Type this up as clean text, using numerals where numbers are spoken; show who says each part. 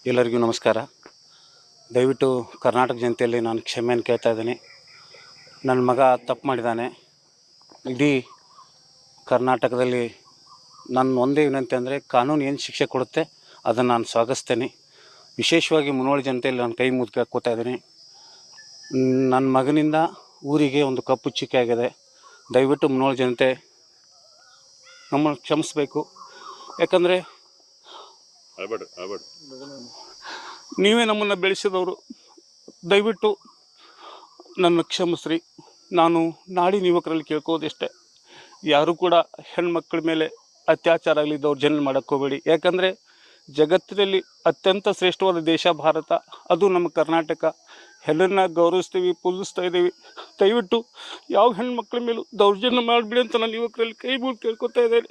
Speaker 1: ಎಲ್ಲರಿಗೂ ನಮಸ್ಕಾರ. ದಯವಿಟ್ಟು ಕರ್ನಾಟಕ ಜನತೆಯಲ್ಲಿ ನಾನು ಕ್ಷಮೆಯನ್ನು ಕೇಳ್ತಾ ಇದ್ದೀನಿ. ನನ್ನ ಮಗ ತಪ್ಪು ಮಾಡಿದ್ದಾನೆ. ಇಡೀ ಕರ್ನಾಟಕದಲ್ಲಿ ನನ್ನ ಒಂದೇ ವಿನಂತಿ ಅಂದರೆ, ಕಾನೂನು ಏನು ಶಿಕ್ಷೆ ಕೊಡುತ್ತೆ ಅದನ್ನು ನಾನು ಸ್ವಾಗತಿಸ್ತೇನೆ. ವಿಶೇಷವಾಗಿ ಮುನ್ನೋಳಿ ಜನತೆಯಲ್ಲಿ ನಾನು ಕೈ ಮುಗಿದು ಕೇಳ್ಕೊತಾ ಇದ್ದೀನಿ. ನನ್ನ ಮಗನಿಂದ ಊರಿಗೆ ಒಂದು ಕಪ್ಪು ಚುಕ್ಕೆ ಆಗಿದೆ. ದಯವಿಟ್ಟು ಮುನ್ನೋಳಿ ಜನತೆ ನಮ್ಮನ್ನು ಕ್ಷಮಿಸಬೇಕು. ಯಾಕಂದರೆ ನೀವೇ ನಮ್ಮನ್ನು ಬೆಳೆಸಿದವರು. ದಯವಿಟ್ಟು ನನ್ನ ಕ್ಷಮಿಸ್ರಿ. ನಾನು ನಾಡಿನ ಯುವಕರಲ್ಲಿ ಕೇಳ್ಕೋದಿಷ್ಟೇ, ಯಾರೂ ಕೂಡ ಹೆಣ್ಮಕ್ಳ ಮೇಲೆ ಅತ್ಯಾಚಾರ ಆಗಲಿ ದೌರ್ಜನ್ಯ ಮಾಡೋಕ್ಕೆ ಹೋಗಬೇಡಿ. ಯಾಕಂದರೆ ಜಗತ್ತಿನಲ್ಲಿ ಅತ್ಯಂತ ಶ್ರೇಷ್ಠವಾದ ದೇಶ ಭಾರತ, ಅದು ನಮ್ಮ ಕರ್ನಾಟಕ. ಎಲ್ಲರನ್ನ ಗೌರವಿಸ್ತೀವಿ, ಪೂಜಿಸ್ತಾ ಇದ್ದೀವಿ. ದಯವಿಟ್ಟು ಯಾವ ಹೆಣ್ಮಕ್ಳ ಮೇಲೂ ದೌರ್ಜನ್ಯ ಮಾಡಿಬಿಡಿ ಅಂತ ನಾನು ಯುವಕರಲ್ಲಿ ಕೈ ಮುಗಿದು ಕೇಳ್ಕೊತಾ ಇದ್ದೇನೆ.